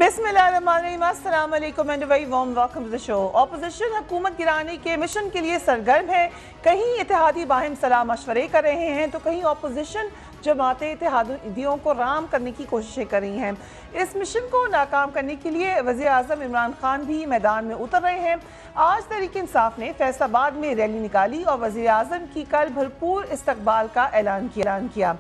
बिस्मिल्लाहिर्रहमानिर्रहीम, अस्सलाम वालेकुम and very warm welcome to the show. Opposition हुकूमत गिराने के मिशन के लिए सरगर्म है। कहीं इत्तेहादी बाहिम सलाह मशवरे कर रहे हैं तो कहीं ऑपोजिशन जमातें इत्तेहादियों को राम करने की कोशिशें कर रही हैं। इस मिशन को नाकाम करने के लिए वज़ीर आज़म इमरान खान भी मैदान में उतर रहे हैं। आज तहरीक इंसाफ ने फैसलाबाद में रैली निकाली और वज़ीर आज़म की कल भरपूर इस्तकबाल का ऐलान किया।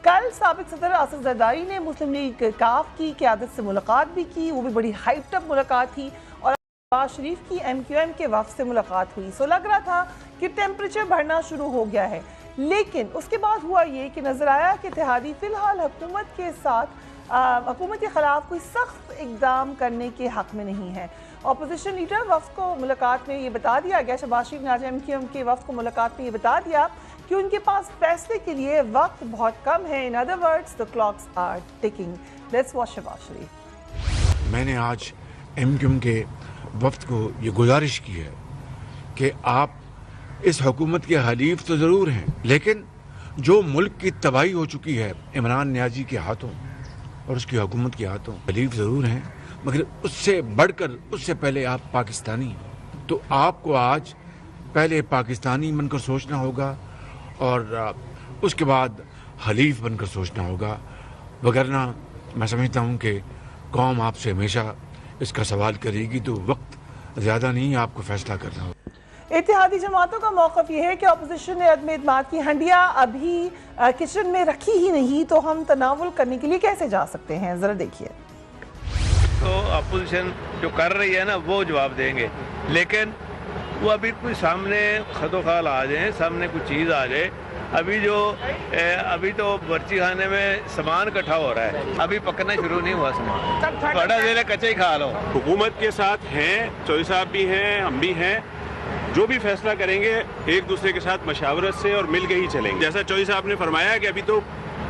कल साबिक सदर आसिफ जरदारी ने मुस्लिम लीग काफ की क़यादत से मुलाकात भी की, वो भी बड़ी हाइप्ड अप मुलाकात थी। और नवाज शरीफ की MQM के वफ़द से मुलाकात हुई। सो लग रहा था कि टेम्परेचर बढ़ना शुरू हो गया है, लेकिन उसके बाद हुआ ये कि नज़र आया कि इत्तेहादी फ़िलहाल हुकूमत के साथ हुकूमत के ख़िलाफ़ कोई सख्त इक़दाम करने के हक़ में नहीं है। अपोजिशन लीडर वफ़द को मुलाकात में ये बता दिया गया, शहबाज शरीफ ने आज MQM के वफ़द को मुलाकात में ये बता दिया कि उनके पास फैसले के लिए वक्त बहुत कम है। In other words the clocks are ticking. Let's watch Shahbaz Sharif. मैंने आज MQM के वफ़द को ये गुजारिश की है कि आप इस हुकूमत के हलीफ तो ज़रूर हैं, लेकिन जो मुल्क की तबाही हो चुकी है इमरान नियाज़ी के हाथों और उसकी हुकूमत के हाथों, हलीफ ज़रूर हैं, मगर उससे बढ़कर उससे पहले आप पाकिस्तानी हैं। तो आपको आज पहले पाकिस्तानी बनकर सोचना होगा और उसके बाद हलीफ बनकर सोचना होगा, वगरना मैं समझता हूँ कि कौम आपसे हमेशा इसका सवाल करेगी। तो वक्त ज़्यादा नहीं, आपको फैसला करना होगा। इत्तेहादी जमातों का मौक़िफ़ ये है कि अपोजिशन ने अदम एतमाद की हंडिया अभी किचन में रखी ही नहीं, तो हम तनावुल करने के लिए कैसे जा सकते हैं, ज़रा देखिए। तो अपोजिशन जो कर रही है ना वो जवाब देंगे, लेकिन वो अभी कोई सामने खदोखाल आ जाए, सामने कुछ चीज़ आ जाए। अभी तो बर्ची खाने में सामान इकट्ठा हो रहा है, अभी पकना शुरू नहीं हुआ सामान। बड़ा दिल है कच्चा ही खा लो। हुकूमत के साथ हैं, चौधरी साहब भी हैं, हम भी हैं। जो भी फैसला करेंगे एक दूसरे के साथ मशावरत से और मिल के ही चलेंगे। जैसा चौधरी साहब ने फरमाया कि अभी तो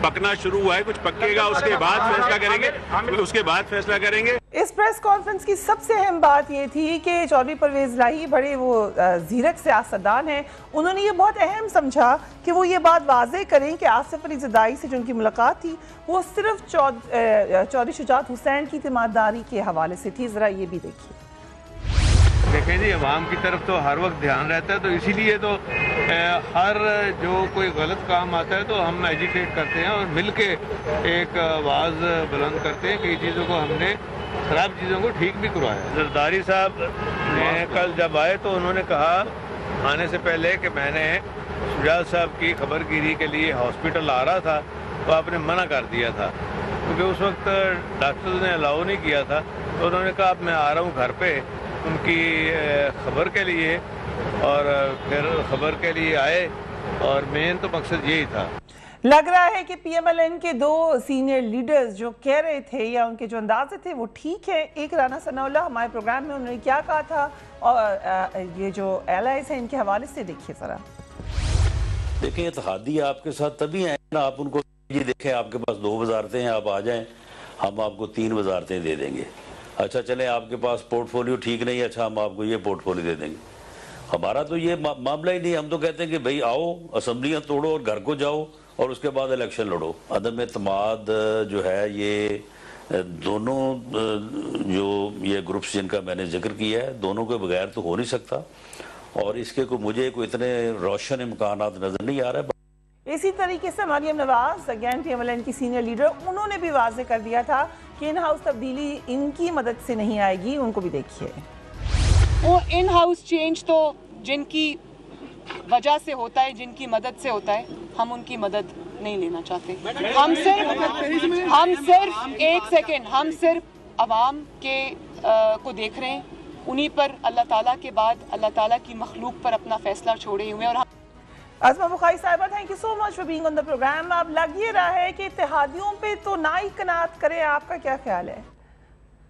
पकना शुरू हुआ है, कुछ पकेगा, उसके बाद फैसला करेंगे। इस प्रेस कॉन्फ्रेंस की सबसे अहम बात ये थी कि चौधरी परवेज इलाही बड़े वो ज़ीरक सियासतदान हैं। उन्होंने ये बहुत अहम समझा कि वो ये बात वाज़ेह करें कि आसिफ अली ज़रदारी से जो उनकी मुलाकात थी वो सिर्फ चौधरी शुजात हुसैन की तीमारदारी के हवाले से थी। ज़रा ये भी देखिए। देखें जी, अवाम की तरफ तो हर वक्त ध्यान रहता है, तो इसीलिए तो हर जो कोई गलत काम आता है तो हम एजिटेट करते हैं और मिल के एक आवाज़ बुलंद करते हैं। कई चीज़ों को हमने ख़राब चीज़ों को ठीक भी करवाया। जरदारी साहब ने कल जब आए तो उन्होंने कहा आने से पहले कि मैंने शुजात साहब की खबरगिरी के लिए हॉस्पिटल आ रहा था तो आपने मना कर दिया था, क्योंकि उस वक्त डॉक्टर्स ने अलाउ नहीं किया था। तो उन्होंने कहा अब मैं आ रहा हूँ घर पे उनकी खबर के लिए, और फिर खबर के लिए आए और मेन तो मकसद यही था। लग रहा है कि PMLN के दो सीनियर लीडर्स जो कह रहे थे या उनके जो अंदाजे थे वो ठीक है। एक राना सनाउल्लाह हमारे प्रोग्राम में उन्होंने क्या कहा था और ये जो एलाइज हैं इनके हवाले से देखिए ज़रा। देखिए, इत्तेहादी आपके साथ तभी हैं ना, आप उनको ये देखें आपके पास 2 वजारतें हैं, आप आ जाएं, हम आपको 3 वजारतें दे देंगे। अच्छा चलें, आपके पास पोर्टफोलियो ठीक नहीं है, अच्छा हम आपको ये पोर्टफोलियो दे देंगे। हमारा तो ये मामला ही नहीं। हम तो कहते हैं कि भाई आओ, असम्बलियाँ तोड़ो और घर को जाओ और उसके बाद इलेक्शन लड़ो। अदम एतमाद जो है ये दोनों जो ये ग्रुप्स जिनका मैंने जिक्र किया है, दोनों के बगैर तो हो नहीं सकता, और इसके मुझे कोई इतने रोशन इम्कानात नज़र नहीं आ रहा है। इसी तरीके से मरियम नवाज अगेन PMLN की सीनियर लीडर, उन्होंने भी वाज़े कर दिया था कि इन हाउस तब्दीली इनकी मदद से नहीं आएगी। उनको भी देखिए। वो इन हाउस चेंज तो जिनकी वजह से होता है, जिनकी मदद से होता है, हम उनकी मदद नहीं लेना चाहते। हम सिर्फ अवाम के को देख रहे हैं, उन्हीं पर अल्लाह ताला के बाद अल्लाह ताला की मखलूक पर अपना फैसला छोड़े हुए हैं। और अज़मा बुखारी साहिबा, thank you so much for being on the programme. अब लग ये रहा है कि इत्तेहादियों पे तो ना ही कनात करें, आपका क्या ख्याल है?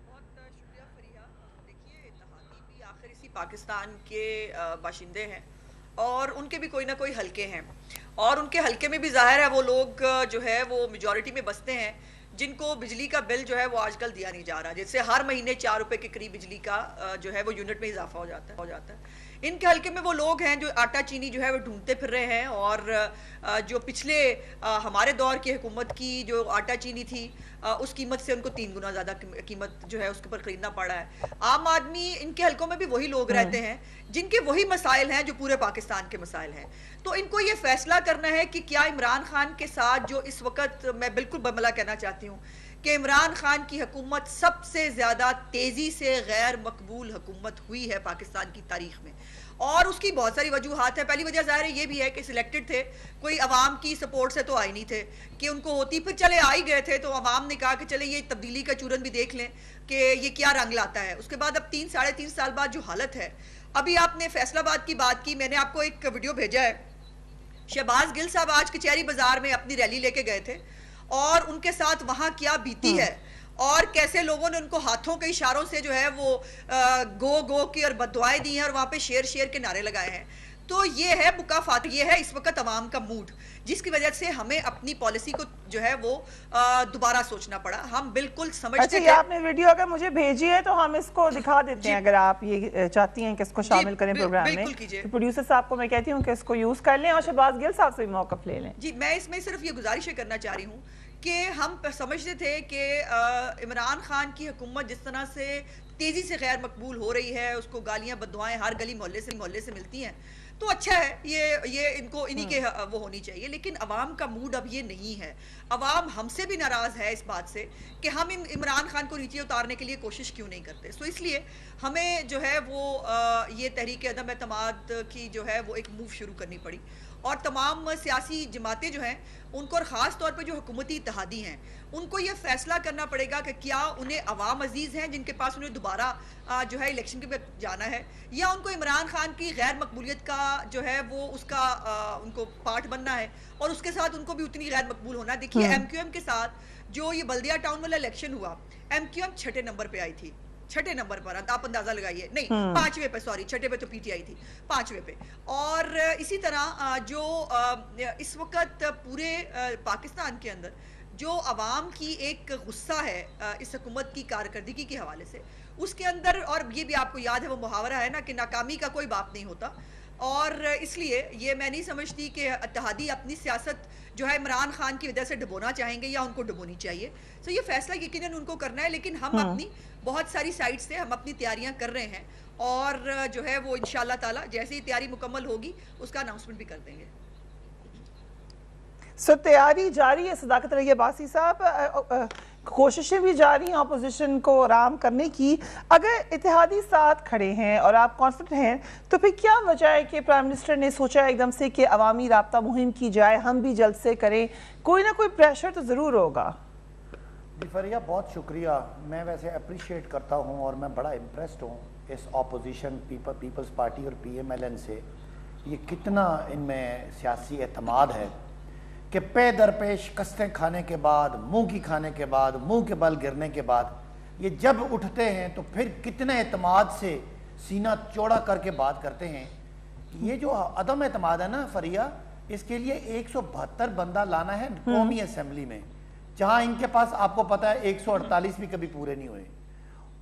बहुत शुक्रिया फरिया। देखिए, इत्तेहादी भी आखिर इसी पाकिस्तान के बाशिंदे हैं और उनके भी कोई ना कोई हलके हैं, और उनके हलके में भी जाहिर है वो लोग जो है वो मेजॉरिटी में बसते हैं जिनको बिजली का बिल जो है वो आजकल दिया नहीं जा रहा, जिससे हर महीने 4 रुपए के करीब बिजली का जो है वो यूनिट में इजाफा हो जाता है। इनके हल्के में वो लोग हैं जो आटा चीनी जो है वो ढूंढते फिर रहे हैं, और जो पिछले हमारे दौर की हुकूमत की जो आटा चीनी थी उस कीमत से उनको 3 गुना ज़्यादा कीमत जो है उसके ऊपर खरीदना पड़ा है। आम आदमी, इनके हल्कों में भी वही लोग रहते हैं जिनके वही मसाइल हैं जो पूरे पाकिस्तान के मसाइल हैं। तो इनको ये फैसला करना है कि क्या इमरान खान के साथ जो इस वक्त, मैं बिल्कुल बमला कहना चाहती हूँ कि इमरान खान की हुकूमत सबसे ज़्यादा तेज़ी से गैर मकबूल हुकूमत हुई है पाकिस्तान की तारीख में, और उसकी बहुत सारी वजूहात है। पहली वजह ज़ाहिर है ये भी है कि सिलेक्टेड थे, कोई अवाम की सपोर्ट से तो आए नहीं थे, कि उनको होती, फिर चले आ ही गए थे तो अवाम ने कहा कि चले ये तब्दीली का चूरन भी देख लें कि ये क्या रंग लाता है। उसके बाद अब 3 साढ़े 3 साल बाद जो हालत है, अभी आपने फैसलाबाद की बात की, मैंने आपको एक वीडियो भेजा है, शहबाज गिल साहब आज कचहरी बाजार में अपनी रैली लेके गए थे और उनके साथ वहाँ क्या बीती है और कैसे लोगों ने उनको हाथों के इशारों से जो है वो गो गो की और बददुआएं दी हैं और वहाँ पे शेर शेर के नारे लगाए हैं। तो ये है मुकाफात, ये है इस वक्त अवाम का मूड, जिसकी वजह से हमें अपनी पॉलिसी को जो है वो दोबारा सोचना पड़ा। हम बिल्कुल समझते थे। आपने वीडियो अगर मुझे भेजी है तो हम इसको दिखा देते हैं, अगर आप ये चाहती हैं कि इसको शामिल करें प्रोग्राम में। तो प्रोड्यूसर साहब को मैं कहती हूँ कि इसको यूज कर लें और शहबाज गिल साहब से भी मौक़िफ़ ले लें। जी, मैं इसमें सिर्फ ये गुजारिश करना चाह रही हूँ कि हम समझते थे कि इमरान खान की हुकूमत जिस तरह से तेज़ी से गैर मकबूल हो रही है, उसको गालियाँ बददुआएं हर गली मोहल्ले से मिलती हैं, तो अच्छा है, ये इनको इन्हीं के वो होनी चाहिए। लेकिन अवाम का मूड अब ये नहीं है। अवाम हमसे भी नाराज़ है इस बात से कि हम इमरान खान को नीचे उतारने के लिए कोशिश क्यों नहीं करते। सो इसलिए हमें जो है वो ये तहरीक अदम एतमाद की जो है वो एक मूव शुरू करनी पड़ी, और तमाम सियासी जमातें जो हैं उनको, और ख़ास तौर पे जो हुकूमती इत्तेहादी हैं, उनको ये फैसला करना पड़ेगा कि क्या उन्हें अवाम अजीज़ हैं जिनके पास उन्हें दोबारा जो है इलेक्शन के बाद जाना है, या उनको इमरान खान की गैर मकबूलियत का जो है वो उसका उनको पार्ट बनना है और उसके साथ उनको भी उतनी गैर मकबूल होना है। देखिए MQM के साथ जो ये बल्दिया टाउन वाला इलेक्शन हुआ, MQM 6ठे नंबर पर आई थी, 6ठे नंबर पर, आप अंदाजा लगाइए, नहीं 5वें पे, सॉरी 6ठे पे तो PTI थी, 5वें पे। और इसी तरह जो इस वक्त पूरे पाकिस्तान के अंदर जो अवाम की एक गुस्सा है इस हुकूमत की कारकर्दगी के हवाले से, उसके अंदर, और ये भी आपको याद है वो मुहावरा है ना कि नाकामी का कोई बाप नहीं होता, और इसलिए ये मैं नहीं समझती कि इत्तेहादी अपनी सियासत जो है इमरान खान की वजह से डुबोना चाहेंगे या उनको डुबोनी चाहिए। तो ये फैसला यकीनन उनको करना है, लेकिन हम अपनी बहुत सारी साइड से हम अपनी तैयारियां कर रहे हैं, और जो है वो इंशाअल्लाह ताला जैसे ही तैयारी मुकम्मल होगी उसका अनाउंसमेंट भी कर देंगे। सो तैयारी जारी है सदाकत रही अब्बासी साहब, कोशिशें भी जारी हैं अपोजिशन को आराम करने की। अगर इत्तेहादी साथ खड़े हैं और आप कॉन्फिडेंट हैं, तो फिर क्या वजह है कि प्राइम मिनिस्टर ने सोचा एकदम से कि अवामी राब्ता मुहिम की जाए, हम भी जल्द से करें? कोई ना कोई प्रेशर तो ज़रूर होगा। जी फरिया, बहुत शुक्रिया। मैं वैसे अप्रिशिएट करता हूँ और मैं बड़ा इम्प्रेस्ड हूँ इस अपोजिशन पीपल्स पार्टी और PMLN से। ये कितना इनमें सियासी एतमाद है कि पे दर पे शिकस्तें खाने के बाद, मुंह की खाने के बाद, मुंह के बल गिरने के बाद ये जब उठते हैं तो फिर कितने एतमाद से सीना चौड़ा करके बात करते हैं। ये जो अदम एतमाद है ना फरिया, इसके लिए 172 बंदा लाना है कौमी असेंबली में, जहां इनके पास आपको पता है 148 भी कभी पूरे नहीं हुए।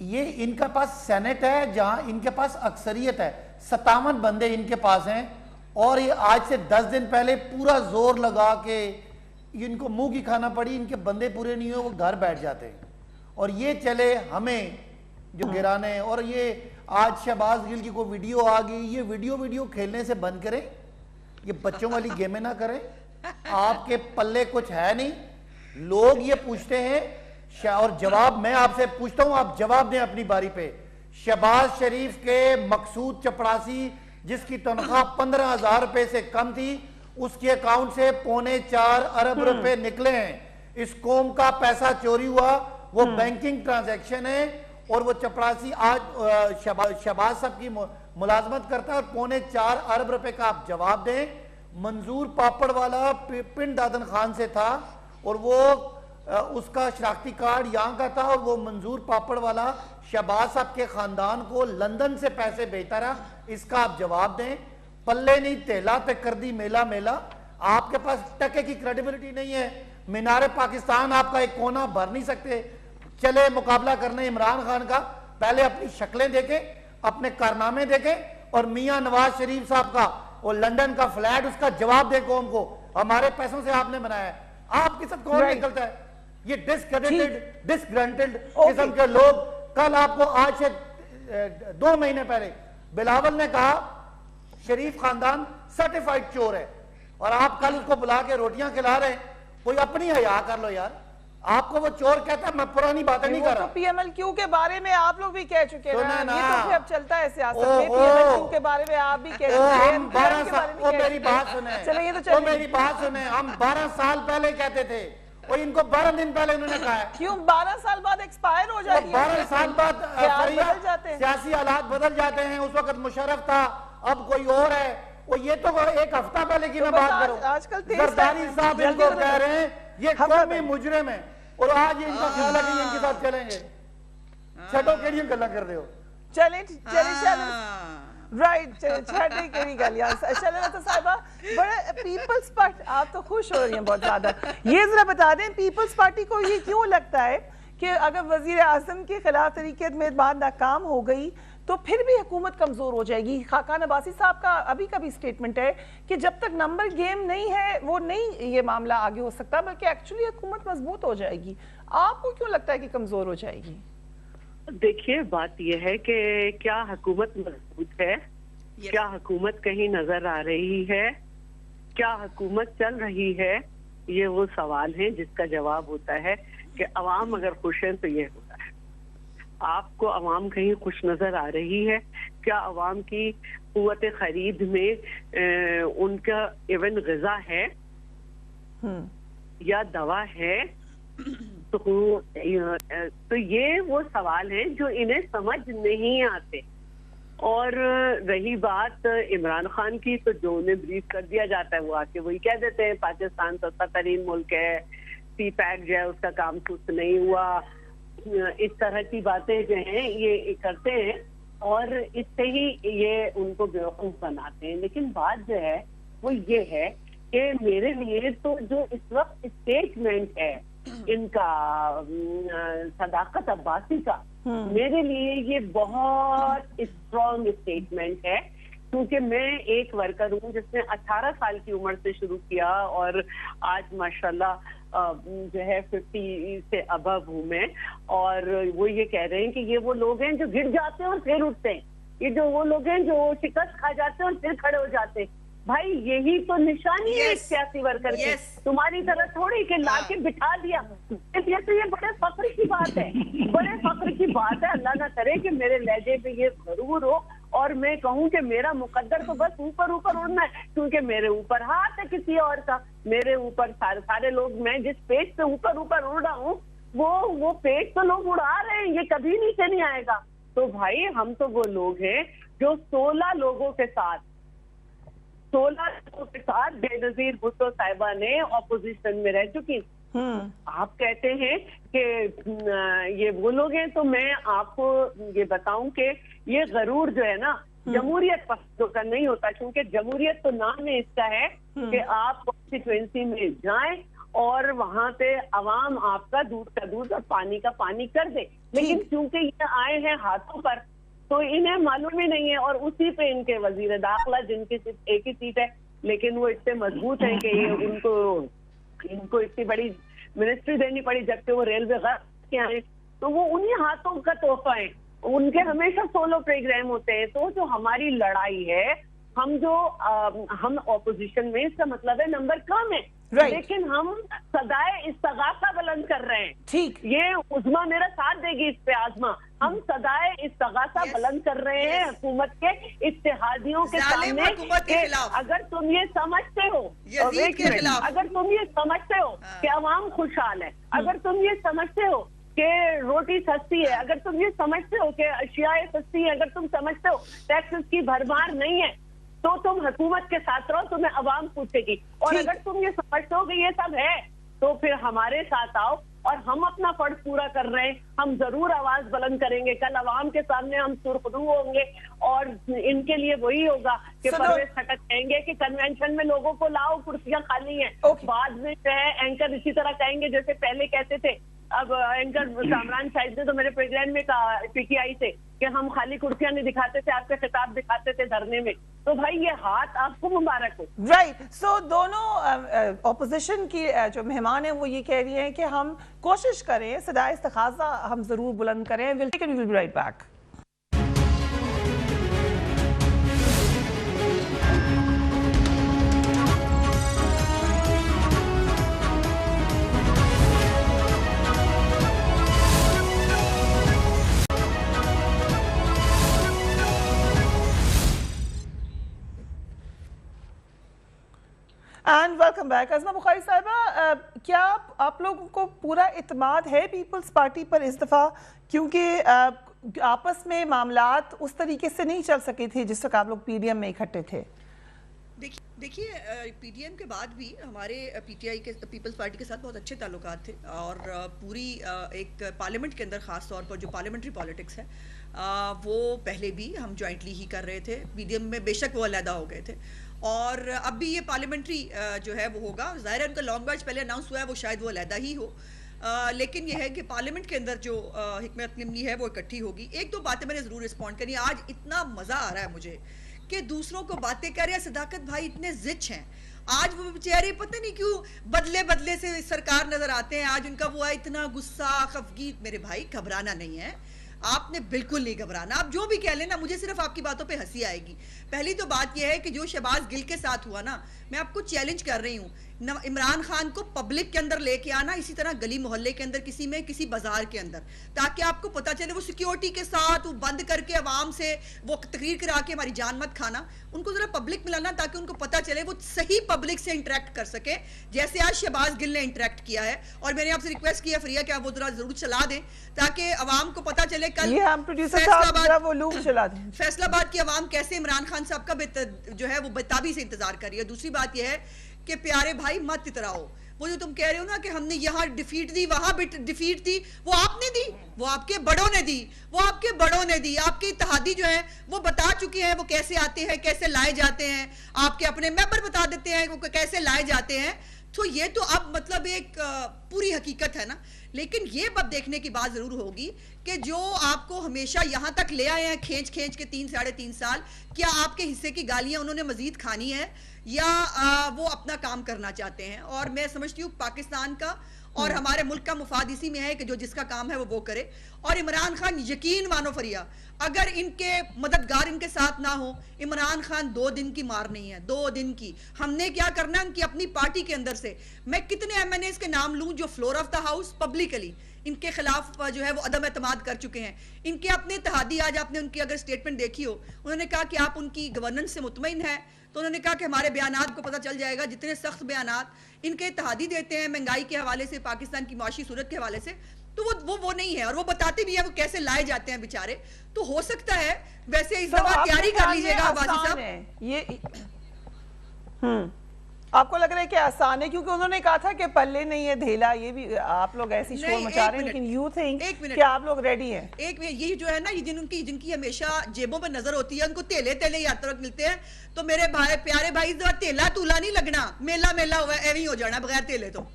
ये इनके पास सेनेट है जहां इनके पास अक्सरियत है, 57 बंदे इनके पास हैं, और ये आज से 10 दिन पहले पूरा जोर लगा के इनको मुंह की खाना पड़ी, इनके बंदे पूरे नहीं हुए, वो घर बैठ जाते हैं। और ये चले हमें जो गिराने, और ये आज शहबाज गिल की कोई वीडियो आ गई, ये वीडियो खेलने से बंद करें, ये बच्चों वाली गेमें ना करें, आपके पल्ले कुछ है नहीं। लोग ये पूछते हैं और जवाब मैं आपसे पूछता हूं, आप जवाब दें अपनी बारी पे। शहबाज शरीफ के मकसूद चपड़ासी जिसकी तनख्वाह 15,000 रुपए से कम थी, उसके अकाउंट से 4.25 अरब रुपए निकले हैं। इस कौम का पैसा चोरी हुआ, वो बैंकिंग ट्रांजैक्शन है, और वो चपड़ासी आज शहबाज साहब की मुलाजमत करता है। 4.25 अरब रुपए का आप जवाब दें। मंजूर पापड़ वाला पिंड दादन खान से था, और वो उसका शनाख्ती कार्ड यहाँ का था, और वो मंजूर पापड़ वाला शहबाज साहब के खानदान को लंदन से पैसे भेजता रहा। इसका आप जवाब दें। पल्ले नहीं तेला पे कर दी मेला मेला, आपके पास टके की क्रेडिबिलिटी नहीं है। मीनारे पाकिस्तान आपका एक कोना भर नहीं सकते। चले मुकाबला करने इमरान खान का, पहले अपनी शक्लें देखें, अपने कारनामे देखें, और मियां नवाज शरीफ साहब का वो लंदन का फ्लैट, उसका जवाब दे कौम को। हमारे पैसों से आपने बनाया है, आपके साथ कौन निकलता है? ये डिसक्रेडिटेड डिसग्रंटेड किस्म के लोग। कल आपको आज से 2 महीने पहले बिलावल ने कहा शरीफ खानदान सर्टिफाइड चोर है, और आप कल उसको बुला के रोटियां खिला रहे हैं। कोई अपनी हया कर लो यार। आपको वो चोर कहता है, मैं पुरानी बातें नहीं कर रहा। तो PMLQ के बारे में आप लोग भी कह चुके हैं ना, ये तो फिर अब चलता है सियासत में। PMLQ के बारे में आप भी कह चुके हैं। हम 12 साल, वो मेरी बात सुने, चलिए ये तो वो मेरी बात सुने, हम 12 साल पहले कहते थे, और इनको 12 दिन पहले उन्होंने कहा है। क्यों 12 साल बाद एक्सपायर हो जाती है? 12 साल बाद बदल जाते हैं, सियासी हालात बदल जाते हैं। उस वक्त मुशर्रफ था, अब कोई और है। वो ये तो 1 हफ्ता पहले की मैं बात करूं, आजकल जरदारी साहब इनको कह रहे हैं ये कौमी मुजरिम है, और आज इनका ख्याल है कि इनके साथ चलेंगे। छठो केड़ी गल्ला कर रहे हो? राइट, छठे केड़ी गल यार। शैलेंद्र साहिबा, बड़ा पीपल्स पार्टी, आप तो खुश हो रही हैं बहुत ज्यादा। ये जरा बता दें, पीपल्स पार्टी को ये क्यों लगता है कि अगर वजीर आजम के खिलाफ तरीके में बात नाकाम हो गई तो फिर भी हुकूमत कमजोर हो जाएगी? खाकान अब्बासी साहब का अभी का भी स्टेटमेंट है कि जब तक नंबर गेम नहीं है वो नहीं ये मामला आगे हो सकता, बल्कि एक्चुअली हुकूमत मजबूत हो जाएगी। आपको क्यों लगता है कि कमजोर हो जाएगी? देखिए, बात यह है कि क्या हुकूमत मजबूत है? क्या हुकूमत कहीं नजर आ रही है? क्या हुकूमत चल रही है? ये वो सवाल है जिसका जवाब होता है कि अवाम अगर खुश है तो ये होता है। आपको अवाम कहीं खुश नजर आ रही है? क्या अवाम की कुव्वत खरीद में उनका इवन ग़िज़ा है या दवा है? तो ये वो सवाल हैं जो इन्हें समझ नहीं आते। और रही बात इमरान खान की, तो जो उन्हें ब्रीफ कर दिया जाता है वो आके वही कह देते हैं पाकिस्तान सस्ता तरीन मुल्क है, CPAC जो है उसका काम सुस्त नहीं हुआ। इस तरह की बातें जो हैं ये करते हैं और इससे ही ये उनको बेवकूफ बनाते हैं। लेकिन बात जो है वो ये है कि मेरे लिए तो जो इस वक्त स्टेटमेंट है इनका सदाकत अब्बासी का, मेरे लिए ये बहुत स्ट्रॉन्ग स्टेटमेंट है, क्योंकि मैं एक वर्कर हूँ जिसने 18 साल की उम्र से शुरू किया और आज माशाल्लाह जो है 50 से अबव हूँ मैं। और वो ये कह रहे हैं कि ये वो लोग हैं जो गिर जाते हैं और फिर उठते हैं, ये जो वो लोग हैं जो शिकस्त खा जाते हैं और फिर खड़े हो जाते हैं। भाई यही तो निशानी है एक सियासी वर्कर की। तुम्हारी तरह थोड़ी के लाके बिठा दिया, इसलिए तो ये बड़े फख्र की बात है, बड़े फख्र की बात है। अल्लाह ना करे कि मेरे लहजे पे ये जरूर हो और मैं कहूँ कि मेरा मुकद्दर तो बस ऊपर ऊपर उड़ना है, क्योंकि मेरे ऊपर हाथ है किसी और का, मेरे ऊपर सारे लोग, मैं जिस पेज पे ऊपर ऊपर उड़ रहा हूँ वो पेज तो लोग उड़ा रहे हैं, ये कभी नीचे नहीं आएगा। तो भाई हम तो वो लोग हैं जो 16 लोगों के साथ बेनजीर भुट्टो साहिबा ने ऑपोजिशन में रह चुकी। आप कहते हैं कि ये वो लोग हैं, तो मैं आपको ये बताऊं कि ये गरूर जो है ना जमहूरियत पसंदों का नहीं होता, क्योंकि जमहूरियत तो नाम में इसका है कि आप कॉन्स्टिट्यूएंसी में जाएं और वहां पे अवाम आपका दूध का दूध और पानी का पानी कर दे। लेकिन क्योंकि ये आए हैं हाथों पर तो इन्हें मालूम ही नहीं है, और उसी पे इनके वजीर दाखिला जिनकी सिर्फ एक ही सीट है, लेकिन वो इतने मजबूत हैं कि ये इनको इतनी बड़ी मिनिस्ट्री देनी पड़ी, जबकि वो रेलवे गर्व के आए, तो वो उन्हीं हाथों का तोहफा है। उनके हमेशा सोलो प्रोग्राम होते हैं। तो जो हमारी लड़ाई है, हम ऑपोजिशन में, इसका मतलब है नंबर कम है, लेकिन हम सदाए इस्तगासा बुलंद कर रहे हैं। ठीक, ये उज़्मा मेरा साथ देगी इस पे, आज़मा, हम सदाए इस्तगासा बुलंद कर रहे हैं हुकूमत के इत्तेहादियों के सामने कि अगर तुम ये समझते हो, अगर तुम ये समझते हो कि अवाम खुशहाल है, अगर तुम ये समझते हो कि रोटी सस्ती है, अगर तुम ये समझते हो कि अशियाएं सस्ती है, अगर तुम समझते हो टैक्सेस की भरमार नहीं है, तो तुम हुकूमत के साथ रहो, तुम्हें अवाम पूछेगी। और अगर तुम ये समझते हो कि ये सब है, तो फिर हमारे साथ आओ और हम अपना फर्ज पूरा कर रहे हैं। हम जरूर आवाज बुलंद करेंगे, कल अवाम के सामने हम सुरखरू होंगे और इनके लिए वही होगा कि परवेज खटक कहेंगे कि कन्वेंशन में लोगों को लाओ, कुर्सियां खाली हैं। बाद में जो है एंकर इसी तरह कहेंगे जैसे पहले कहते थे। अब एंकर कामरान साहिब ने तो मेरे प्रोग्राम में कहा PTI से कि हम खाली कुर्सियां नहीं दिखाते थे, आपके खिताब दिखाते थे धरने में। तो भाई ये हाथ आपको मुबारक हो। राइट, सो दोनों ऑपोजिशन की जो मेहमान हैं वो ये कह रही हैं कि हम कोशिश करें, सदाए इस्तखाज़ा हम जरूर बुलंद करें। Will be right back. And welcome back. Azma Bukhari साहिबा, क्या आप लोगों को पूरा इत्मीनान है पीपल्स पार्टी पर इस दफ़ा, क्योंकि आपस में मामलात उस तरीके से नहीं चल सके थे जिस वक्त आप लोग पीडीएम में इकट्ठे थे? देखिए पीडीएम के बाद भी हमारे पीटीआई के पीपल्स पार्टी के साथ बहुत अच्छे ताल्लुकात थे और पूरी एक पार्लियामेंट के अंदर ख़ास तौर पर जो पार्लियामेंट्री पॉलिटिक्स है वो पहले भी हम जॉइंटली ही कर रहे थे। पीडीएम में बेशक वो अलहदा हो गए थे और अब भी ये पार्लियामेंट्री जो है वो होगा। ज़ाहिर है उनका लॉन्ग मार्च पहले अनाउंस हुआ है, वो शायद वो अलहदा ही हो, लेकिन यह है कि पार्लियामेंट के अंदर जो हिकमत अमली है वो इकट्ठी होगी। एक दो बातें मैंने ज़रूर रिस्पॉन्ड करी। आज इतना मज़ा आ रहा है मुझे कि दूसरों को बातें कर रहे हैं। सदाकत भाई इतने जिच हैं, आज वो बेचारे पता नहीं क्यों बदले बदले से सरकार नजर आते हैं। आज उनका वो है इतना गुस्सा खफगीत। मेरे भाई घबराना नहीं है, आपने बिल्कुल नहीं घबराना। आप जो भी कह लेना, मुझे सिर्फ आपकी बातों पे हंसी आएगी। पहली तो बात यह है कि जो शहबाज गिल के साथ हुआ ना, मैं आपको चैलेंज कर रही हूँ, इमरान खान को पब्लिक के अंदर लेके आना, इसी तरह गली मोहल्ले के अंदर किसी में किसी बाजार के अंदर, ताकि आपको पता चले वो सिक्योरिटी के साथ वो बंद करके अवाम से वो तकरीर करा के हमारी जान मत खाना। उनको जरा पब्लिक मिलाना ताकि उनको पता चले वो सही पब्लिक से इंटरेक्ट कर सके, जैसे आज शहबाज गिल ने इंटरेक्ट किया है। और मैंने आपसे रिक्वेस्ट किया फरिया कि आप वो जरा जरूर चला दें ताकि अवाम को पता चले कल फैसलाबाद की अवाम कैसे इमरान खान साहब का जो है वो बेताबी से इंतजार कर रही है। दूसरी बात यह है कि प्यारे भाई मत इतराओ। वो जो तुम कह रहे हो ना कि हमने यहाँ डिफीट दी, वहां डिफीट थी, वो आपने दी, वो आपके बड़ों ने दी, वो आपके बड़ों ने दी। आपके इत्तेहादी जो है वो बता चुके हैं वो कैसे आते हैं, कैसे लाए जाते हैं। आपके अपने मेंबर बता देते हैं वो कैसे लाए जाते हैं। तो ये तो अब मतलब एक पूरी हकीकत है ना। लेकिन ये अब देखने की बात जरूर होगी कि जो आपको हमेशा यहां तक ले आए हैं खींच खींच के 3 साढ़े 3 साल, क्या आपके हिस्से की गालियां उन्होंने मजीद खानी है या वो अपना काम करना चाहते हैं। और मैं समझती हूँ पाकिस्तान का और हमारे मुल्क का मुफाद इसी में है कि जो जिसका काम है वो करे। और इमरान खान यकीन मानो फरिया, अगर इनके मददगार इनके साथ ना हो, इमरान खान 2 दिन की मार नहीं है, 2 दिन की। हमने क्या करना है, उनकी अपनी पार्टी के अंदर से मैं कितने एमएनएस के नाम लूं जो floor of the house publicly इनके खिलाफ जो है वो अदम एतमाद कर चुके हैं। इनके अपने इत्तेहादी, आज आपने उनकी अगर स्टेटमेंट देखी हो, उन्होंने कहा कि आप उनकी गवर्नेंस से मुतमईन है, तो उन्होंने कहा कि हमारे बयानात को पता चल जाएगा, जितने सख्त बयानात इनके इत्तेहादी देते हैं महंगाई के हवाले से, पाकिस्तान की माशी सूरत के हवाले से, तो वो नहीं है। और वो बताते भी है वो कैसे लाए जाते हैं बेचारे। तो हो सकता है वैसे इस दफा तैयारी कर लीजिएगा आबादी साहब। ये आपको लग रहा है कि आसान है क्योंकि उन्होंने कहा था कि पल्ले नहीं है ढेला, ये भी आप लोग ऐसी शोर मचा रहे हैं, लेकिन यू थिंक कि आप लोग रेडी हैं। एक मिनट, ये जो है ना, ये जिनकी हमेशा जेबों में नजर होती है, उनको तेले तेले यात्रा मिलते हैं। तो मेरे भाई प्यारे भाई तेला तूला नहीं लगना, मेला मेला हुआ एवं ही हो जाना बगैर तेले तो।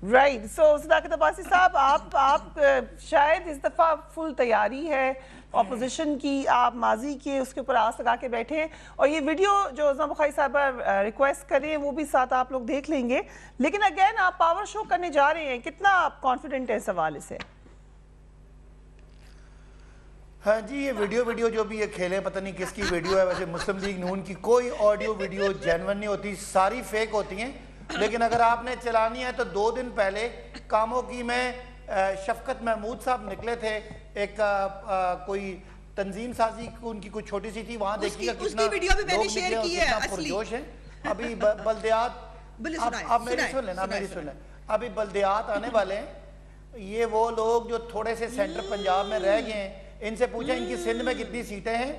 राइट, सो सदाकत अब्बासी साहब, आप शायद इस दफा फुल तैयारी है ऑपोजिशन की, आप माजी के उसके ऊपर आस लगा के बैठे हैं। और ये वीडियो जो अज़मा बुखारी साहब रिक्वेस्ट करें वो भी साथ आप लोग देख लेंगे। लेकिन अगेन आप पावर शो करने जा रहे हैं, कितना आप कॉन्फिडेंट है इस हवाले से? हाँ जी, ये वीडियो जो भी ये खेले, पता नहीं किसकी वीडियो है। वैसे मुस्लिम लीग नून की कोई ऑडियो वीडियो जेन्युइन नहीं होती, सारी फेक होती हैं। लेकिन अगर आपने चलानी है तो 2 दिन पहले कामों की में शफकत महमूद साहब निकले थे, एक कोई तंजीम साजी को उनकी कुछ छोटी सी थी, वहां देखिएगा कितना वीडियो भी मैंने शेयर की है, पुरजोश है। अभी बल्दियात, आप मेरी सुन लेना, मेरी सुन लें, अभी बल्दियात आने वाले हैं। ये वो लोग जो थोड़े से सेंटर पंजाब में रह गए हैं, इनसे पूछा इनकी सिंध में कितनी सीटें हैं,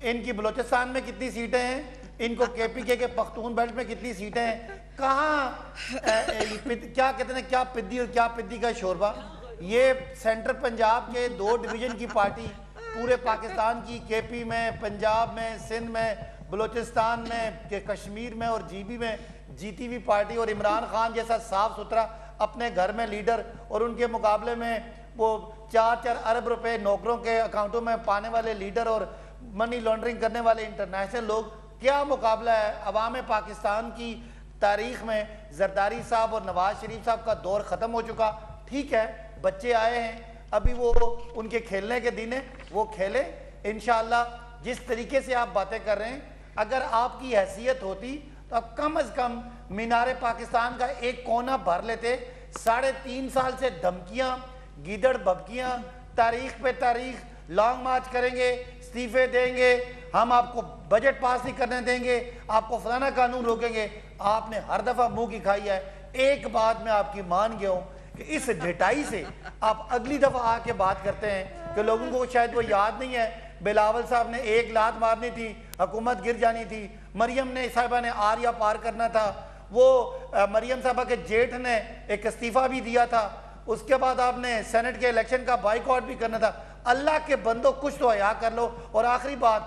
इनकी बलोचिस्तान में कितनी सीटें हैं, इनको केपीके के पख्तून बेल्ट में कितनी सीटें हैं, कहाँ क्या कहते हैं, क्या पिद्दी और क्या पिद्दी का शोरबा। ये सेंटर पंजाब के 2 डिवीजन की पार्टी पूरे पाकिस्तान की, केपी में, पंजाब में, सिंध में, बलोचिस्तान में, के कश्मीर में और जीबी में जीती हुई पार्टी। और इमरान खान जैसा साफ सुथरा अपने घर में लीडर, और उनके मुकाबले में वो 4-4 अरब रुपए नौकरों के अकाउंटों में पाने वाले लीडर और मनी लॉन्ड्रिंग करने वाले इंटरनेशनल लोग, क्या मुकाबला है। अवाम पाकिस्तान की तारीख में जरदारी साहब और नवाज शरीफ साहब का दौर ख़त्म हो चुका। ठीक है, बच्चे आए हैं, अभी वो उनके खेलने के दिन है, वो खेले इंशाअल्लाह। जिस तरीके से आप बातें कर रहे हैं, अगर आपकी हैसियत होती तो आप कम से कम मीनारे पाकिस्तान का एक कोना भर लेते। 3.5 साल से धमकियां, गीदड़ भबकियां, तारीख पे तारीख, लॉन्ग मार्च करेंगे, इस्तीफे देंगे, हम आपको बजट पास नहीं करने देंगे, आपको फलाना कानून रोकेंगे। आपने हर दफा मुंह की खाई है। एक बात मैं आपकी मान गया हूं कि इस ढिठाई से आप अगली दफा आके बात करते हैं कि लोगों को शायद वो याद नहीं है, बिलावल साहब ने 1 लात मारनी थी, हुकूमत गिर जानी थी। मरियम ने साहिबा ने आर या पार करना था। वो मरियम साहबा के जेठ ने एक इस्तीफा भी दिया था। उसके बाद आपने सेनेट के इलेक्शन का बाइकआउट भी करना था। अल्लाह के बंदो, कुछ तो हया कर लो। और आखिरी बात,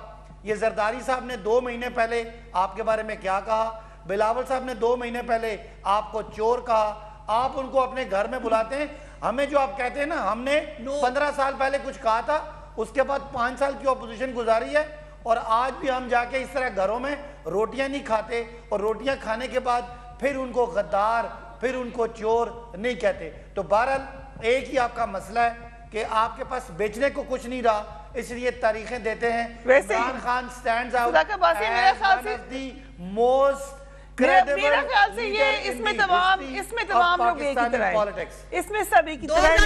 ये जरदारी साहब ने 2 महीने पहले आपके बारे में क्या कहा, बिलावल साहब ने 2 महीने पहले आपको चोर कहा। आप उनको अपने घर में बुलाते हैं। हमें जो आप कहते हैं ना, हमने 15 साल पहले कुछ कहा था, उसके बाद 5 साल की ऑपोजिशन गुजारी है, और आज भी हम जाके इस तरह घरों में रोटियां नहीं खाते, और रोटियां खाने के बाद फिर उनको गद्दार, फिर उनको चोर नहीं कहते। तो बहरहाल एक ही आपका मसला है कि आपके पास बेचने को कुछ नहीं रहा, इसलिए तारीखें देते हैं। Imran Khan stands out most, मेरा ख्याल से ये इसमें तमाम लोग एक ही तरह है, इसमें सब एक ही तरह है।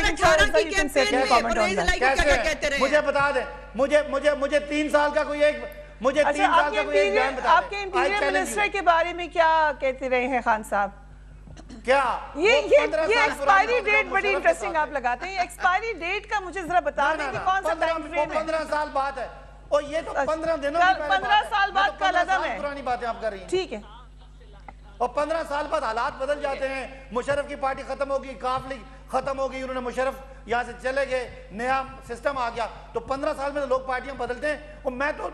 लेकिन मुझे बता दे, मुझे 3 साल का कोई एक, मुझे 3 साल का कोई एक बयान बता दे। आपके इंटीरियर मिनिस्टर के बारे में क्या कहते रहे हैं खान साहब? क्या ये एक्सपायरी डेट बड़ी इंटरेस्टिंग आप लगाते हैं। एक्सपायरी डेट का मुझे जरा बता दें कि कौन सा टाइम फ्रेम है। 15 साल बाद है, और ये तो 15 दिनों 15 साल बाद का लदम है। पुरानी बातें आप कर रही हैं। ठीक है, और 15 साल बाद हालात बदल जाते हैं। मुशर्रफ की पार्टी खत्म होगी, काफ लीग खत्म होगी, उन्होंने मुशर्रफ यहाँ से चले गए, नया सिस्टम आ गया। तो 15 साल में तो लोग पार्टियां बदलते हैं। और मैं तो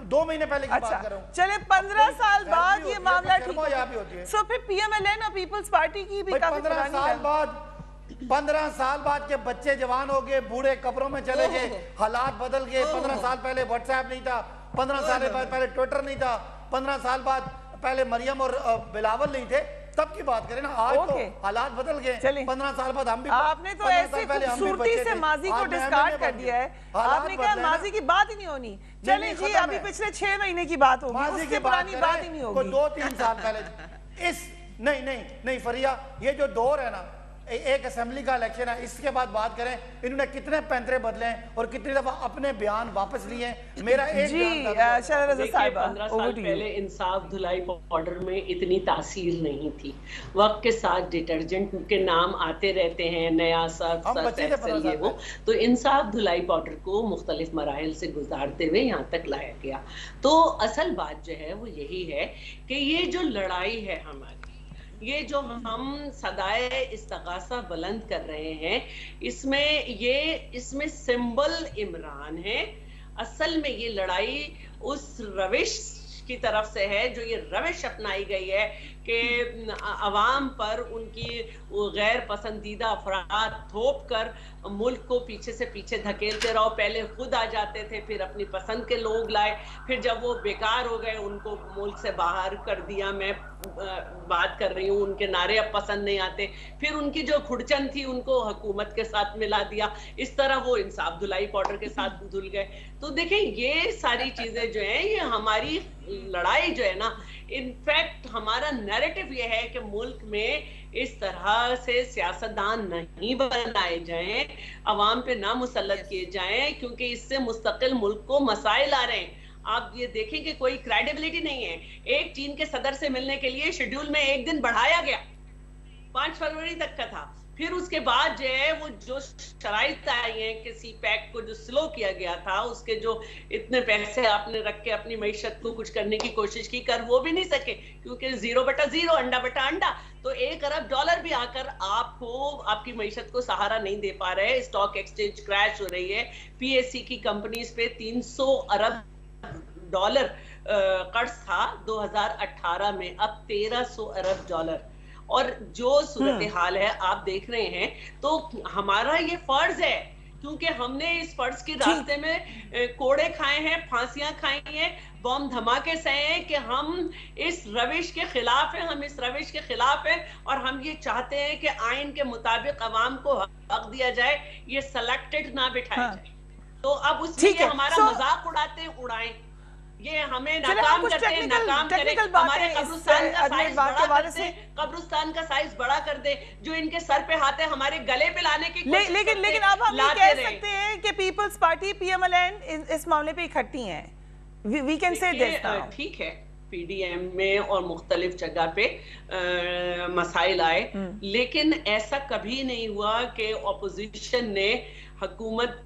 2 महीने पहले की बात कर रहा हूँ। चले 15 साल बाद ये मामला ठीक है। सो फिर पीएमएलएन और पीपल्स पार्टी की भी काफी 15 साल बाद के बच्चे जवान हो गए, बूढ़े कब्रों में चले गए, हालात बदल गए। 15 साल पहले व्हाट्सएप नहीं था, 15 साल पहले ट्विटर नहीं था, 15 साल बाद पहले मरियम और बिलावल नहीं थे, तब की बात करें ना। आज तो हालात बदल गए। 15 साल बाद हम भी, आपने तो ऐसे खूबसूरती से माजी को डिस्कार्ड कर दिया है। आपने कहा माजी की बात ही नहीं होनी। चलिए जी, अभी पिछले 6 महीने की बात होगी, उससे पुरानी बात ही नहीं होगी। 2-3 साल पहले इस नहीं फरिया, ये जो दौर है ना, एक असेंबली का इलेक्शन है, इसके बाद बात करें इन्होंने कितने पैंतरे बदले हैं और कितनी दफा अपने बयान वापस लिए हैं। मेरा एक 15 साल पहले इंसाफ धुलाई पाउडर में इतनी तासीर नहीं थी। वक्त के साथ डिटर्जेंट के नाम आते रहते हैं, नया सर्फ ये वो, तो इंसाफ धुलाई पाउडर को मुख्तलिफ मराहिल से गुजारते हुए यहाँ तक लाया गया। तो असल बात जो है वो यही है कि ये जो लड़ाई है हमारी, ये जो हम सदाए इस्तगासा बुलंद कर रहे हैं, इसमें सिंबल इमरान है। असल में ये लड़ाई उस रविश की तरफ से है, जो ये रविश अपनाई गई है कि अवाम पर उनकी गैर पसंदीदा अफराद थोप कर मुल्क को पीछे से पीछे धकेलते रहो। पहले खुद आ जाते थे, फिर अपनी पसंद के लोग लाए, फिर जब वो बेकार हो गए उनको मुल्क से बाहर कर दिया। मैं बात कर रही हूँ, उनके नारे अब पसंद नहीं आते, फिर उनकी जो खुड़चन थी उनको हुकूमत के साथ मिला दिया। इस तरह वो इंसाफ धुलाई पाउडर के साथ धुल गए। तो देखें, ये सारी चीजें जो हैं, ये हमारी लड़ाई जो है ना, इनफैक्ट हमारा नैरेटिव ये है कि मुल्क में इस तरह से सियासतदान नहीं बनाए जाएं, अवाम पे ना मुसल्लत किए जाएं, क्योंकि इससे मुस्तकिल मुल्क को मसाइल आ रहे हैं। आप ये देखें कि कोई क्रेडिबिलिटी नहीं है। एक चीन के सदर से मिलने के लिए शेड्यूल में 1 दिन बढ़ाया गया, 5 फरवरी तक का था। फिर उसके बाद जो है वो जो शराइत आई हैं कि CPEC को जो स्लो किया गया था, उसके जो इतने पैसे आपने रख के अपनी मईशत को कुछ करने की कोशिश की, कर वो भी नहीं सके, क्योंकि 0/0 अंडा बटा अंडा। तो $1 अरब भी आकर आपको आपकी मईशत को सहारा नहीं दे पा रहे। स्टॉक एक्सचेंज क्रैश हो रही है। PSC की कंपनीज पे $300 अरब कर्ज था 2018 में, अब $1300 अरब। और जो सूरत हाल है आप देख रहे हैं, तो हमारा ये फर्ज है, क्योंकि हमने इस फर्ज के रास्ते में कोड़े खाए हैं, फांसियां खाई हैं, बम धमाके सहे हैं कि हम इस रविश के खिलाफ हैं, हम इस रविश के खिलाफ हैं और हम ये चाहते हैं कि आइन के मुताबिक अवाम को हक दिया जाए, ये सेलेक्टेड ना बिठाया जाए। तो अब उसमें हमारा मजाक उड़ाते हैं, उड़ाएं, ये हमें नाकाम करते हैं, नाकाम करें, हमारे कब्रिस्तान का साइज बड़ा कर दे, कब्रिस्तान का साइज बड़ा कर दे, जो इनके सर पे हाथ है हमारे गले पे लाने की कोशिश करते हैं। लेकिन अब हम ये कह सकते हैं कि पीपल्स पार्टी PMLN इस मामले पे इकट्ठी हैं, we can say this now. ठीक है, PDM में और मुख्तलिफ जगह पे मसाइल आए, लेकिन ऐसा कभी नहीं हुआ कि ऑपोजिशन ने हुकूमत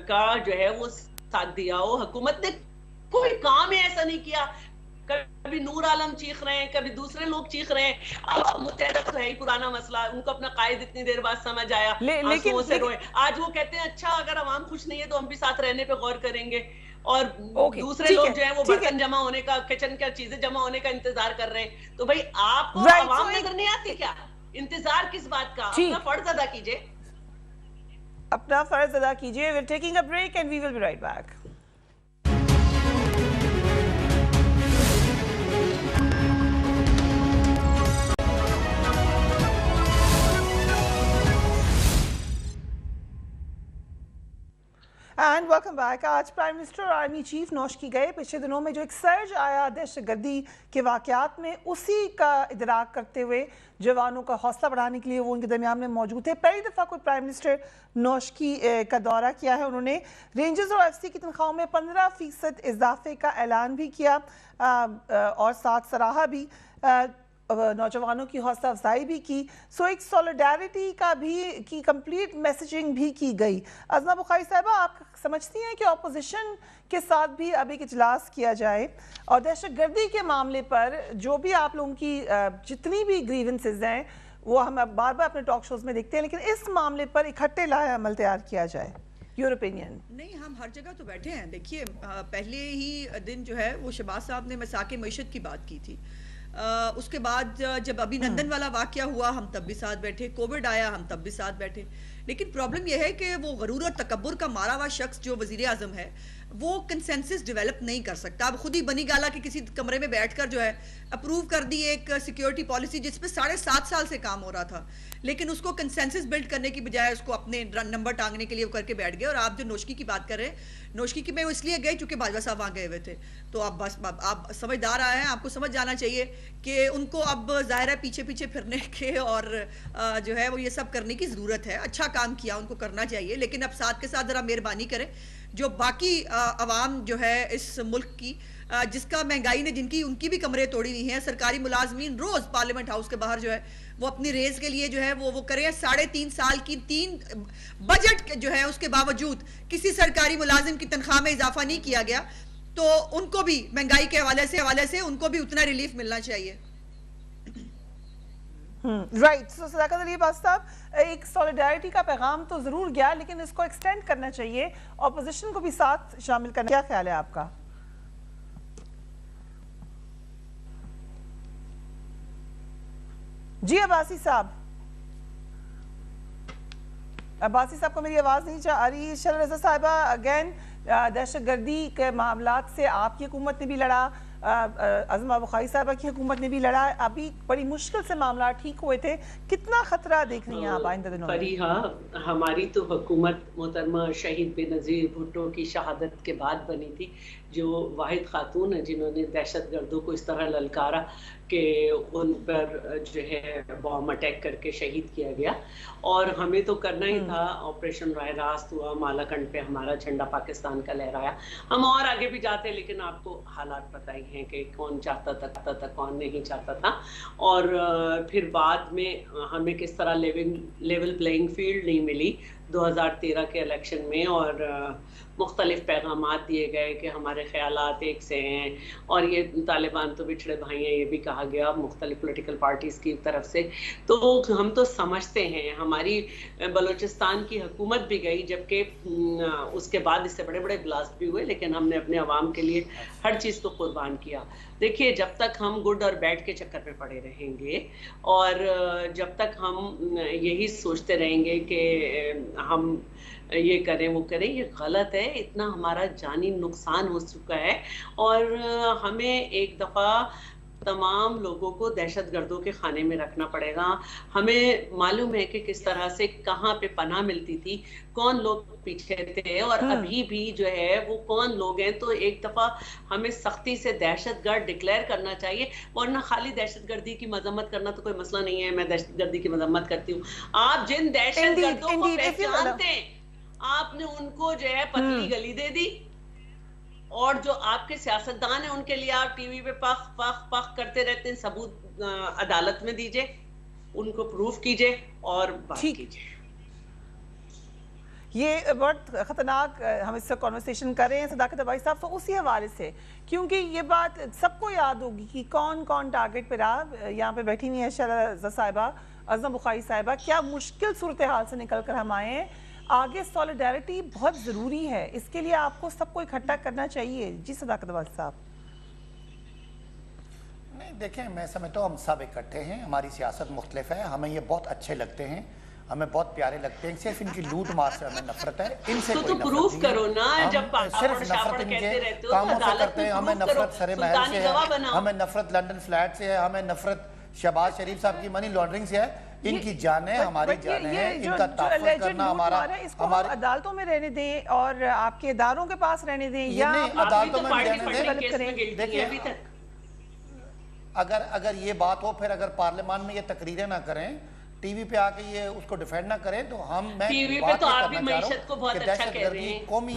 का जो है वो साथ दिया हो। हुकूमत ने कोई काम ही ऐसा नहीं किया, कभी नूर आलम चीख रहे हैं, कभी दूसरे लोग चीख रहे हैं। अब मुत्तहदा तो है ही पुराना मसला, उनको अपना कायद इतनी देर बाद समझ आया, आंसुओं से रोए। आज वो कहते हैं अच्छा अगर अवाम खुश नहीं है तो हम भी साथ रहने पे गौर करेंगे, और दूसरे लोग जो है वो बर्तन जमा होने का, किचन का चीजें जमा होने का इंतजार कर रहे हैं। तो भाई आपको अवाम नजर नहीं आती क्या? इंतजार किस बात का? अपना फर्ज अदा कीजिए, अपना फर्ज अदा कीजिए। We are taking a break and we will be right back. And welcome back. आज प्राइम मिनिस्टर और आर्मी चीफ नौशकी गए। पिछले दिनों में जो एक सर्ज आया दहशतगर्दी के वाक़यात में, उसी का इदराक करते हुए जवानों का हौसला बढ़ाने के लिए वो उनके दरमियान में मौजूद थे। पहली दफ़ा कोई प्राइम मिनिस्टर नौशकी का दौरा किया है। उन्होंने रेंजर्स और FC की तनख्वाहों में 15% इजाफे का ऐलान भी किया और साथ सराहा भी, नौजवानों की हौसला अफजाई भी की। सो एक सॉलिडारिटी का भी की कंप्लीट मैसेजिंग भी की गई। अज़मा बुखारी साहिबा, आप समझती हैं कि ऑपोजिशन के साथ भी अब एक इजलास किया जाए और दहशतगर्दी के मामले पर जो भी आप लोगों की जितनी भी ग्रीवेंसेस हैं वो हम बार बार अपने टॉक शोज में देखते हैं, लेकिन इस मामले पर इकट्ठे लाए अमल तैयार किया जाए? Your opinion? नहीं, हम हर जगह तो बैठे हैं। देखिए, पहले ही दिन जो है वो शहबाज साहब ने मसाके मईशत की बात की थी। उसके बाद जब अभिनंदन वाला वाकया हुआ हम तब भी साथ बैठे, कोविड आया हम तब भी साथ बैठे। लेकिन प्रॉब्लम यह है कि वो गरूर और तकब्बुर का मारा हुआ शख्स जो वजीर आजम है वो कंसेंसस डेवलप नहीं कर सकता। अब खुद ही बनी गाला के किसी कमरे में बैठकर जो है अप्रूव कर दी एक सिक्योरिटी पॉलिसी जिस पे 7.5 साल से काम हो रहा था, लेकिन उसको कंसेंसस बिल्ड करने की बजाय उसको अपने नंबर टांगने के लिए वो करके बैठ गए। और आप जो नौशकी की बात कर रहे हैं, नौशकी की मैं वो इसलिए गई क्योंकि बाजवा साहब वहाँ गए हुए थे। तो अब बस आप समझदार आए हैं, आपको समझ जाना चाहिए कि उनको अब जाहिर है पीछे पीछे फिरने के और जो है वो ये सब करने की ज़रूरत है। अच्छा काम किया, उनको करना चाहिए, लेकिन अब साथ के साथ ज़रा मेहरबानी करें जो बाकी अवाम जो है इस मुल्क की, जिसका महंगाई ने जिनकी उनकी भी कमरे तोड़ी हुई हैं। सरकारी मुलाजमीन रोज़ पार्लियामेंट हाउस के बाहर जो है वो अपनी रेस के लिए जो है वो करें। 3.5 साल की 3 बजट जो है उसके बावजूद किसी सरकारी मुलाजिम की तनख्वाह में इजाफा नहीं किया गया, तो उनको भी महंगाई के हवाले से उनको भी उतना रिलीफ मिलना चाहिए। राइट। सो सदाकत अली अब्बास साहब, एक सॉलिडारिटी का पैगाम तो जरूर गया, लेकिन इसको एक्सटेंड करना चाहिए, ऑपोजिशन को भी साथ शामिल करना। क्या ख्याल है आपका? जी अब्बासी साहब, अब्बासी साहब को मेरी आवाज नहीं आ रही। शरह रज़ा साहिबा, अगेन दहशतगर्दी के मामलात से आपकी हुकूमत ने भी लड़ा, अज़मा बुखारी साहबा की हुकूमत ने भी लड़ा, अभी बड़ी मुश्किल से मामला ठीक हुए थे। कितना खतरा देख रही हैं आप आइंदा दिनों में? हमारी तो हुकूमत मोहतरमा शहीद बेनज़ीर भुट्टो की शहादत के बाद बनी थी, जो वाहिद खातून है जिन्होंने दहशतगर्दों को इस तरह ललकारा कि उन पर जो है बॉम्ब अटैक करके शहीद किया गया। और हमें तो करना ही था। ऑपरेशन राय रास्त हुआ, मालाकंड पे हमारा झंडा पाकिस्तान का लहराया। हम और आगे भी जाते, लेकिन आपको हालात पता ही हैं कि कौन चाहता था कौन नहीं चाहता था। और फिर बाद में हमें किस तरह लेवल प्लेइंग फील्ड नहीं मिली, 2013 के इलेक्शन में, और मुख्तलिफ पैगामात दिए गए कि हमारे ख्यालात एक से हैं और ये तालिबान तो बिछड़े भाई हैं, ये भी कहा गया मुख्तलिफ पॉलिटिकल पार्टीज़ की तरफ से। तो हम तो समझते हैं, हमारी बलूचिस्तान की हुकूमत भी गई जबकि उसके बाद इससे बड़े बड़े ब्लास्ट भी हुए, लेकिन हमने अपने अवाम के लिए हर चीज़ को कुर्बान किया। देखिए, जब तक हम गुड और बैड के चक्कर में पड़े रहेंगे और जब तक हम यही सोचते रहेंगे कि हम ये करें वो करें, ये गलत है। इतना हमारा जानी नुकसान हो चुका है और हमें एक दफ़ा तमाम लोगों को दहशतगर्दों के खाने में रखना पड़ेगा। हमें मालूम है कि किस तरह से कहाँ पे पनाह मिलती थी, कौन लोग पीछे थे और अभी भी जो है वो कौन लोग हैं। तो एक दफ़ा हमें सख्ती से दहशतगर्द डिक्लेयर करना चाहिए, वरना खाली दहशतगर्दी की मजम्मत करना तो कोई मसला नहीं है। मैं दहशतगर्दी की मजम्मत करती हूँ। आप जिन दहशतगर्दों को पहचानते हैं, आपने उनको जो है पतली गली दे दी, और जो आपके सियासतदान हैं उनके लिए आप टीवी पे पख पख पख करते रहते हैं। सबूत अदालत में दीजिए, उनको प्रूफ कीजिए और बात कीजिए। ये बहुत ख़तरनाक हम इससे कॉन्वर्सेशन कर रहे हैं सदाकत भाई साहब, तो उसी हवाले से, क्योंकि ये बात सबको याद होगी कि कौन कौन टारगेट पे रहा। यहाँ पे बैठी हुई है शहला साहिबा, अज़म बुखारी साहिबा, क्या मुश्किल सूरत हाल से निकल कर हम आए हैं। आगे सॉलिडारिटी बहुत ज़रूरी है, इसके लिए आपको सबको इकट्ठा करना चाहिए। जी सदाकत भाई साहब। नहीं, देखें, मैं समझता हूँ हम सब इकट्ठे हैं, हमारी सियासत मुख्तलिफ है, हमें ये बहुत अच्छे लगते हैं, हमें बहुत प्यारे लगते हैं। सिर्फ इनकी लूट मार से हमें नफरत है, इनसे तो प्रूफ करो ना। जब सिर्फ नफरत इनके कामों से करते हैं। हमें नफरत सरे महल से है, हमें नफरत लंदन फ्लैट से है, हमें नफरत शहबाज शरीफ साहब की मनी लॉन्ड्रिंग से है। इनकी जानें हमारी जानें हैं, इनका तहफ़्फ़ुज़ करना हमारा, हमारी अदालतों में रहने दें और आपके इदारों के पास रहने दें, या अदालतों में रहने दें। देखिए, अगर ये बात हो, फिर अगर पार्लियामान में ये तकरीरें ना करें, टीवी पे आके ये उसको डिफेंड ना करें, तो मैं टीवी पे तो आप भी मईशत को बहुत अच्छा कह रहे हैं। कौमी